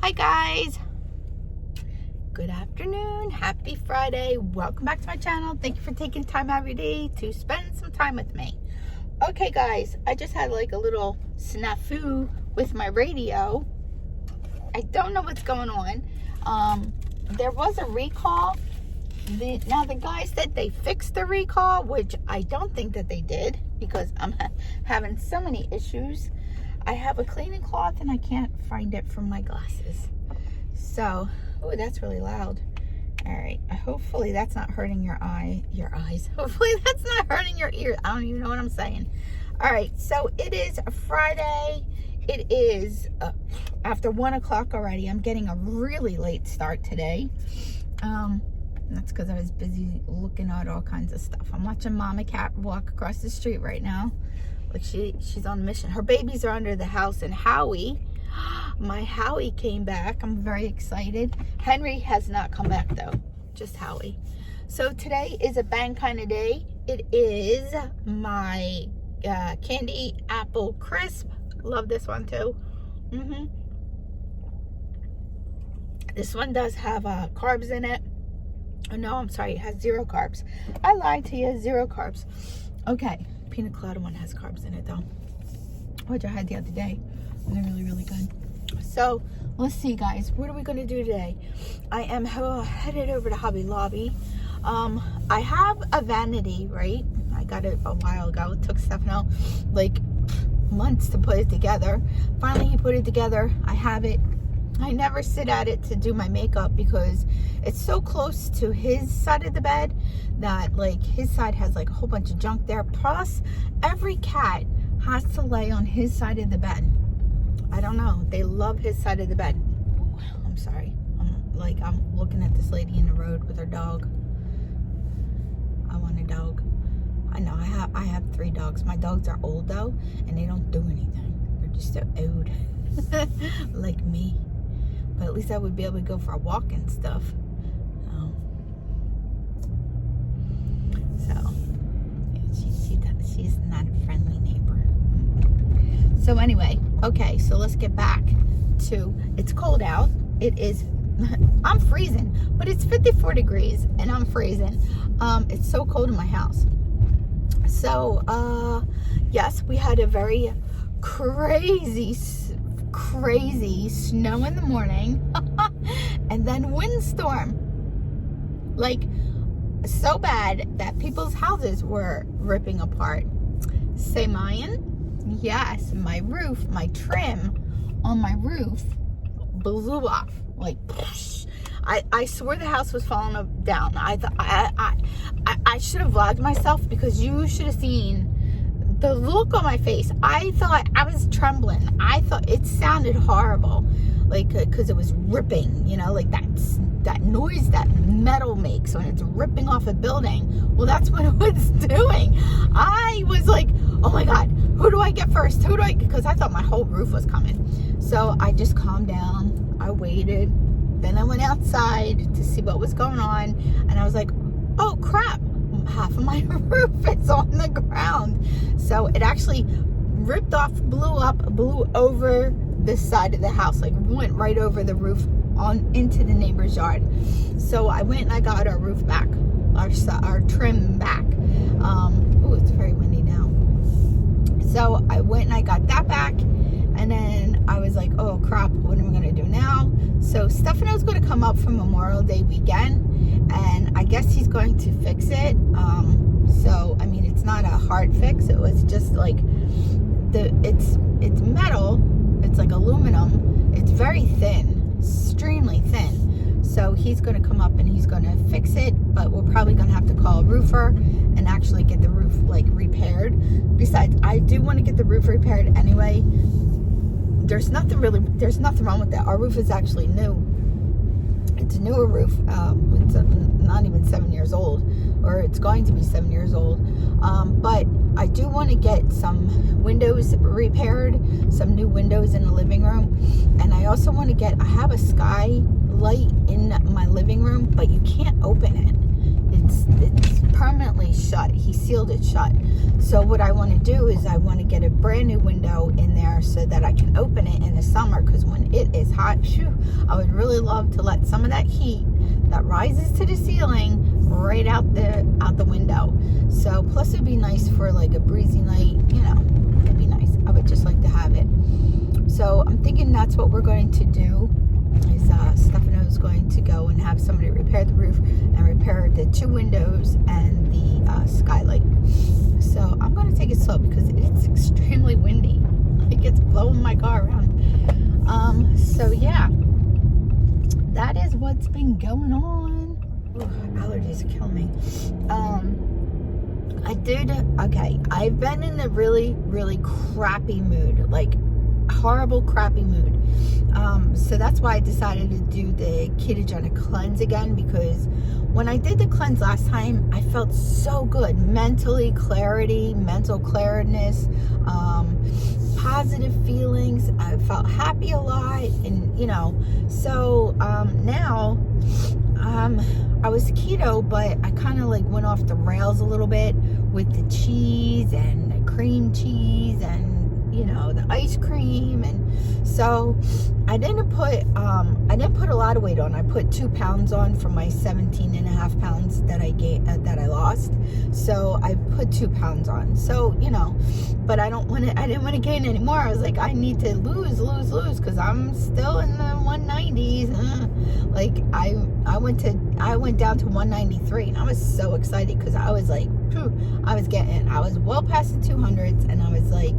Hi guys, good afternoon, happy Friday, welcome back to my channel. Thank you for taking time out of your day to spend some time with me. Okay guys, I just had like a little snafu with my radio. I don't know what's going on. There was a recall. Now the guy said they fixed the recall, which I don't think that they did because I'm having so many issues. I have a cleaning cloth and I can't find it from my glasses. So, oh, that's really loud. All right, hopefully that's not hurting your eyes. Hopefully that's not hurting your ears. I don't even know what I'm saying. All right, so it is a Friday. It is after 1 o'clock already. I'm getting a really late start today. That's because I was busy looking at all kinds of stuff. I'm watching Mama Cat walk across the street right now. Like she's on a mission. Her babies are under the house, and Howie, my Howie came back. I'm very excited. Henry has not come back though, just Howie. So today is a bang kind of day. It is my candy apple crisp. Love this one too. This one does have carbs in it. Oh, no, I'm sorry, it has 0 carbs. I lied to you, 0 carbs. Okay, peanut colada one has carbs in it though, which I had the other day. They're really, really good. So let's see guys, what are we gonna do today? I am headed over to Hobby Lobby. I have a vanity, right? I got it a while ago. It took Stefano like months to put it together. Finally he put it together. I have it. I never sit at it to do my makeup because it's so close to his side of the bed that like his side has like a whole bunch of junk there. Plus every cat has to lay on his side of the bed. I don't know. They love his side of the bed. Ooh, I'm sorry. I'm looking at this lady in the road with her dog. I want a dog. I know I have 3 dogs. My dogs are old though and they don't do anything. They're just so old. Like me. But at least I would be able to go for a walk and stuff. So yeah, she's not a friendly neighbor. So anyway, okay, so let's get back to, it's cold out. It is, I'm freezing, but it's 54 degrees and I'm freezing. It's so cold in my house. So, yes, we had a very crazy snow in the morning and then windstorm, like so bad that people's houses were ripping apart. Say mine? Yes, my roof, my trim on my roof blew off. Like I swore the house was falling down. I thought I should have vlogged myself because you should have seen the look on my face. I thought I was trembling. I thought it sounded horrible, like because it was ripping, you know, like that noise that metal makes when it's ripping off a building. Well, that's what it was doing. I was like, oh my God, who do I get first? Who do I? Because I thought my whole roof was coming. So I just calmed down. I waited. Then I went outside to see what was going on, and I was like, oh crap. Half of my roof is on the ground. So it actually ripped off, blew over this side of the house, like went right over the roof on into the neighbor's yard. So I went and I got our roof back, our trim back. Oh, it's very windy now. So I went and I got that back, and then I was like, oh crap, what am I gonna do now? So Stefano's gonna come up for Memorial Day weekend, and I guess he's going to fix it. So I mean, it's not a hard fix. It was just like it's metal. It's like aluminum. It's very thin, extremely thin. So he's going to come up and he's going to fix it. But we're probably going to have to call a roofer and actually get the roof like repaired. Besides, I do want to get the roof repaired anyway. There's nothing wrong with that. Our roof is actually new. It's a newer roof. It's not even 7 years old, or it's going to be 7 years old. But I do want to get some windows repaired, some new windows in the living room. And I also want to I have a skylight in my living room, but you can't open it. it's permanently shut. He sealed it shut. So what I want to do is I want to get a brand new window in there so that I can open it in the summer, because when it is hot, I would really love to let some of that heat that rises to the ceiling right out the window. So plus it'd be nice for like a breezy night, it'd be nice. I would just like to have it. So I'm thinking that's what we're going to do. Is Stefano's going to go and have somebody repair the roof and repair the 2 windows and the skylight. So I'm going to take it slow because it's extremely windy. It gets blowing my car around. So yeah, that is what's been going on. Ooh, allergies are killing me. I've been in a really, really crappy mood, like horrible crappy mood. So that's why I decided to do the ketogenic cleanse again, because when I did the cleanse last time, I felt so good mentally, mental clariness, positive feelings. I felt happy a lot, and so now I was keto, but I kind of like went off the rails a little bit with the cheese and the cream cheese and the ice cream, and so I didn't put a lot of weight on. I put 2 pounds on from my 17.5 pounds that I lost. So I put 2 pounds on. So but I didn't want to gain any more. I was like, I need to lose because I'm still in the 190s. Like I went down to 193, and I was so excited because I was like, I was well past the 200s, and I was like,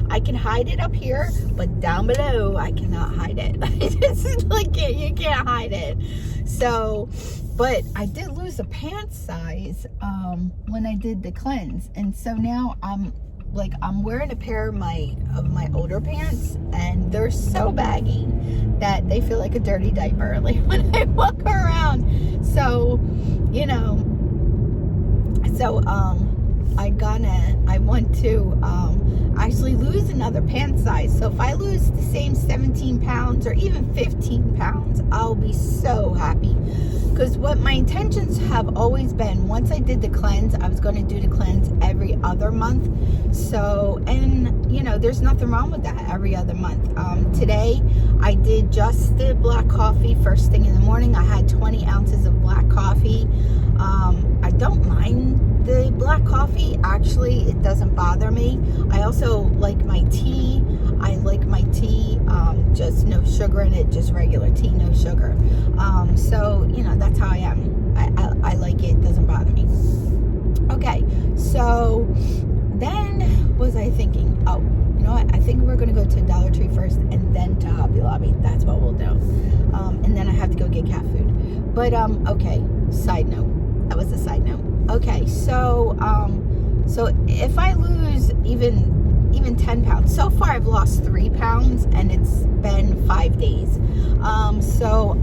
I can hide it up here, but down below I cannot hide it. It's like you can't hide it. So, but I did lose a pant size when I did the cleanse, and so now I'm wearing a pair of my older pants, and they're so baggy that they feel like a dirty diaper, like when I walk around. So, I want to actually lose another pant size. So if I lose the same 17 pounds or even 15 pounds, I'll be so happy. Because what my intentions have always been, once I did the cleanse, I was going to do the cleanse every other month. So, and there's nothing wrong with that, every other month. Today, I did just the black coffee first thing in the morning. I had 20 ounces of black coffee. I don't mind the black coffee. Actually, it doesn't bother me. I also like my tea. I like my tea, just no sugar in it, just regular tea, no sugar. So, that's how I am. I like it, doesn't bother me. Okay, so then was I thinking, you know what, I think we're going to go to Dollar Tree first and then to Hobby Lobby. That's what we'll do. And then I have to go get cat food. But, okay, side note. That was a side note. Okay, so if I lose even 10 pounds, so far I've lost 3 pounds, and it's been 5 days. So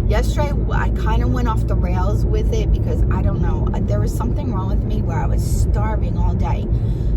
yesterday I kind of went off the rails with it because I don't know, there was something wrong with me where I was starving all day.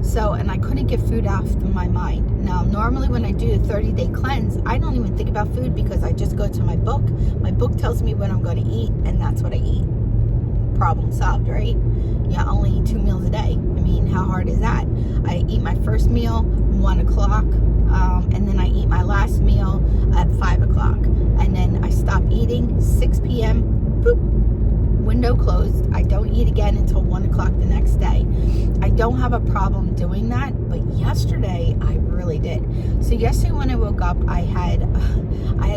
So, and I couldn't get food off my mind. Now, normally when I do a 30-day cleanse, I don't even think about food because I just go to my book. My book tells me what I'm going to eat, and that's what I eat. Problem solved, right? Yeah, only eat 2 meals a day. I mean, how hard is that? I eat my first meal 1 o'clock, and then I eat my last meal at 5 o'clock, and then I stop eating 6 p.m. Boop, window closed. I don't eat again until 1 o'clock the next day. I don't have a problem doing that, but yesterday I really did. So yesterday when I woke up, I had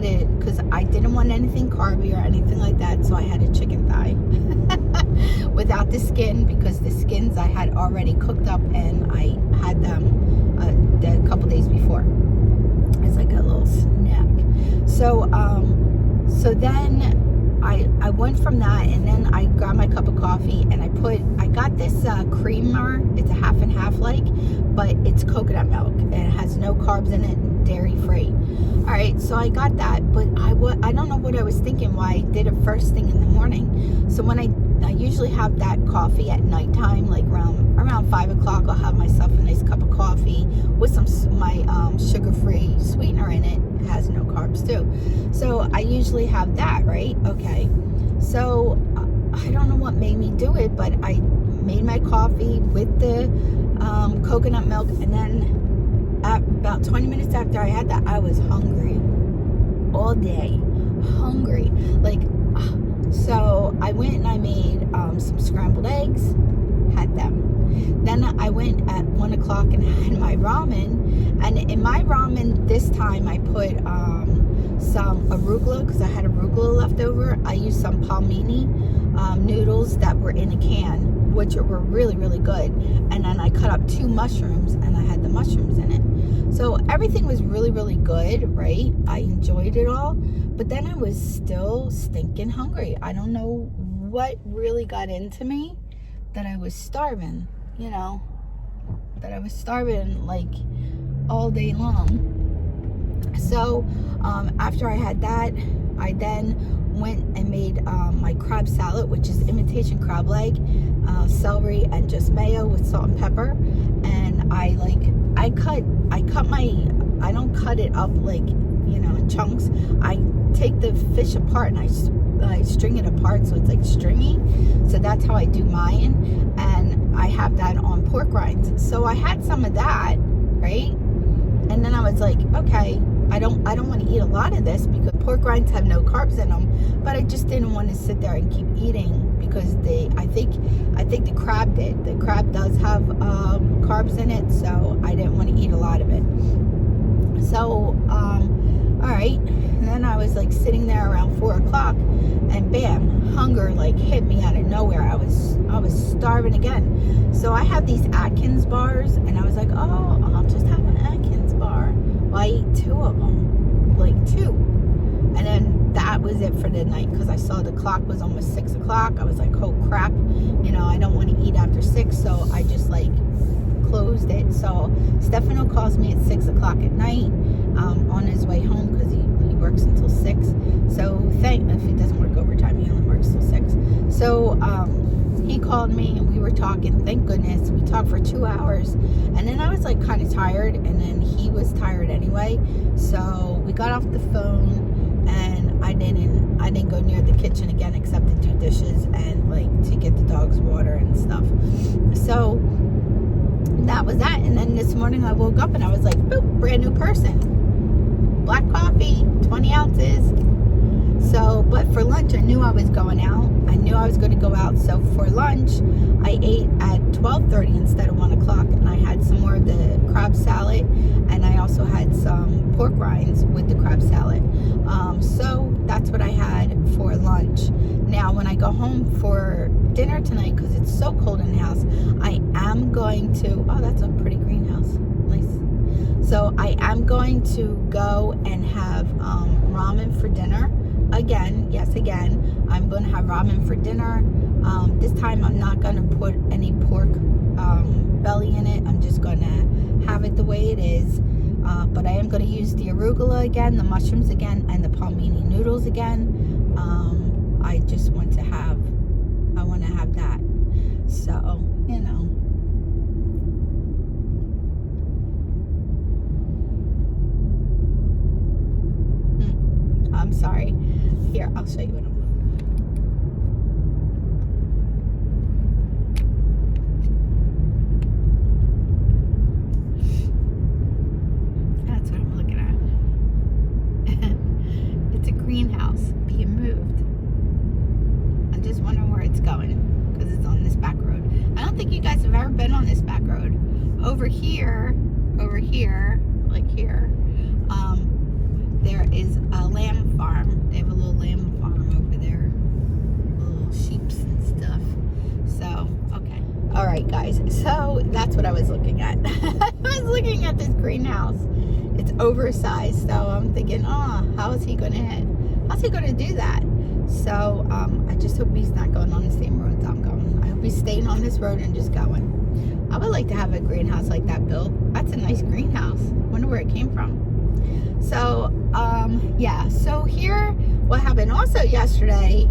it because I didn't want anything carby or anything like that, so I had a chicken thigh without the skin, because the skins I had already cooked up and I had them a couple days before. It's like a little snack. So then I went from that, and then I grabbed my cup of coffee, and I got this creamer. It's a half and half but it's coconut milk, and it has no carbs in it, dairy free. All right, so I got that, but I don't know what I was thinking, why I did it first thing in the morning. So when I usually have that coffee at nighttime, like around 5 o'clock, I'll have myself a nice cup of coffee with my sugar-free sweetener in it. It has no carbs too. So I usually have that, right? Okay. So I don't know what made me do it, but I made my coffee with the coconut milk, and then at about 20 minutes after I had that, I was hungry all day. Hungry. Like, so I went and I made some scrambled eggs, had them. Then I went at 1 o'clock and had my ramen, and in my ramen this time I put some arugula, because I had arugula left over. I used some palmini noodles that were in a can, which were really, really good. And then I cut up 2 mushrooms, and I had the mushrooms in it. So everything was really, really good, right? I enjoyed it all. But then I was still stinking hungry. I don't know what really got into me, that I was starving, you know, that I was starving like all day long. So after I had that, I then went and made my crab salad, which is imitation crab leg, celery, and just mayo with salt and pepper. And I don't cut it up like, you know, in chunks. I take the fish apart and I string it apart so it's like stringy. So that's how I do mine, and I have that on pork rinds. So I had some of that, right? And then I was like, okay, I don't want to eat a lot of this because pork rinds have no carbs in them, but I just didn't want to sit there and keep eating because I think the crab did. The crab does have carbs in it, so I didn't want to eat a lot of it. So all right, and then I was like sitting there around 4 o'clock, and bam, hunger like hit me out of nowhere. I was starving again. So I have these Atkins bars, and I was like, oh, I'll just have an Atkins bar. Well, I ate 2 of them, like 2. And then that was it for the night, because I saw the clock was almost 6 o'clock. I was like, oh crap, you know, I don't want to eat after 6, so I just like closed it. So Stefano calls me at 6 o'clock at night on his way home, because he works until 6. So if he doesn't work overtime, he only works till 6. So he called me and we were talking. Thank goodness we talked for 2 hours, and then I was like kind of tired, and then he was tired anyway. So we got off the phone, and I didn't go near the kitchen again except to do dishes and like to get the dogs water and stuff. So that was that. And then this morning I woke up and I was like, boop, brand new person. Black coffee, 20 ounces. So, but for lunch, I knew I was going out. I knew I was going to go out. So for lunch, I ate at 12:30 instead of 1 o'clock. And I had some more of the crab salad. And I also had some pork rinds with the crab salad. So that's what I had for lunch. Now, when I go home for dinner tonight, because it's so cold in the house, I am going to, oh, that's a pretty greenhouse. Nice. So I am going to go and have ramen for dinner. Again, I'm going to have ramen for dinner. This time I'm not going to put any pork belly in it. I'm just going to have it the way it is. But I am going to use the arugula again, the mushrooms again, and the palmini noodles again. I just want to have that. So, you know. I'm sorry. Here, I'll show you what I'm doing. That's what I'm looking at. It's a greenhouse being moved. I'm just wondering where it's going, because it's on this back road. I don't think you guys have ever been on this back road. Over here, like here, there is a lamb farm. They have a little lamb farm over there. Little sheeps and stuff. So, okay. All right, guys. So, that's what I was looking at. I was looking at this greenhouse. It's oversized. So, I'm thinking, how is he going to do that? So, I just hope he's not going on the same roads I'm going. I hope he's staying on this road and just going. I would like to have a greenhouse like that built. That's a nice greenhouse. Wonder where it came from. So, yeah. So here, what happened also yesterday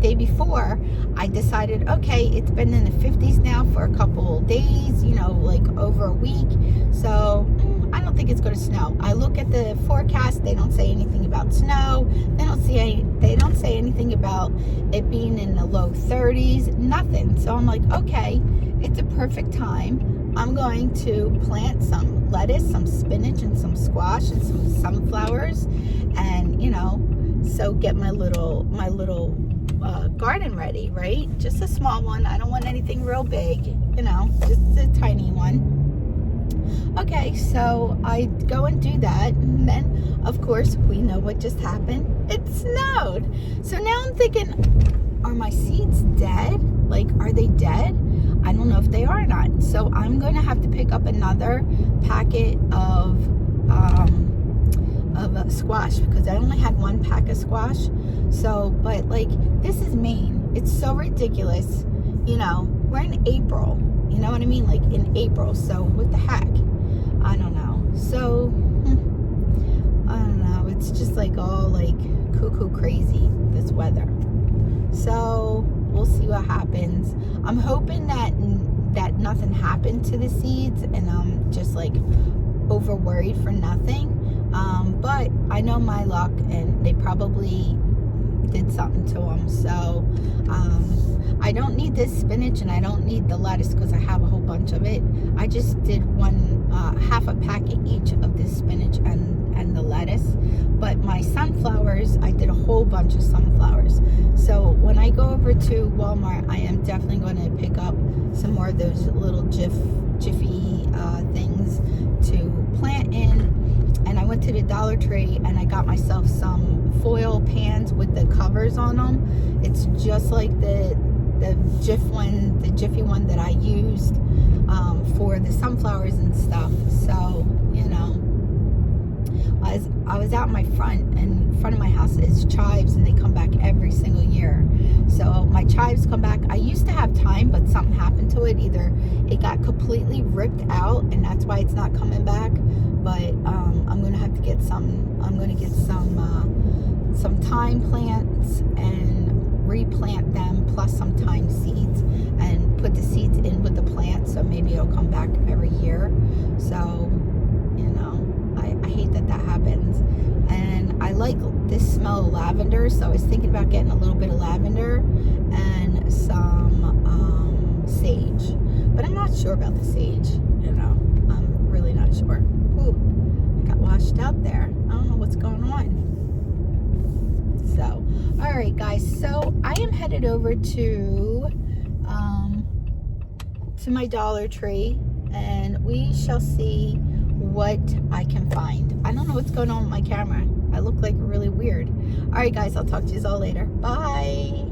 day before, I decided, okay, it's been in the 50s now for a couple days, you know, like over a week. So I don't think it's going to snow. I look at the forecast, they don't say anything about snow. They don't say anything about it being in the low 30s, nothing. So I'm like, okay, it's a perfect time. I'm going to plant some lettuce, some spinach, and some squash, and some sunflowers, and so get my little garden ready, right? Just a small one. I don't want anything real big, just a tiny one. Okay, so I go and do that, and then of course we know what just happened. It snowed. So now I'm thinking, are my seeds dead? Like, are they dead? I don't know if they are or not. So I'm going to have to pick up another packet of squash, because I only had one pack of squash. So, but like, this is Maine. It's so ridiculous. We're in April. You know what I mean? Like in April. So what the heck? I don't know. So I don't know. It's just like all like cuckoo crazy, this weather. So we'll see what happens. I'm hoping that nothing happened to the seeds, and I'm just like over worried for nothing. But I know my luck, and they probably did something to them. So I don't need this spinach, and I don't need the lettuce because I have a whole bunch of it. I just did half a packet each of this spinach and the lettuce. But my sunflowers, I did a whole bunch of sunflowers. So when I go over to Walmart, I am definitely going to pick up some more of those little jiffy things to plant in. And I went to the Dollar Tree and I got myself some foil pans with the covers on them. It's just like the Jiffy one that I used for the sunflowers and stuff. So I was out in front of my house is chives, and they come back every single year. So my chives come back. I used to have time, but something happened to it. Either it got completely ripped out, and that's why it's not coming back. But I'm gonna have to get some. I'm gonna get some thyme plants and replant them, plus some thyme seeds, and put the seeds in with the plant. So maybe it'll come back every year. So I hate that happens. And I like this smell of lavender, so I was thinking about getting a little bit of lavender and some sage. But I'm not sure about the sage. I'm really not sure. Ooh, I got washed out there. I don't know what's going on. So, all right, guys. So I am headed over to my Dollar Tree, and we shall see what I can find. I don't know what's going on with my camera. I look like really weird. All right, guys. I'll talk to you all later. Bye.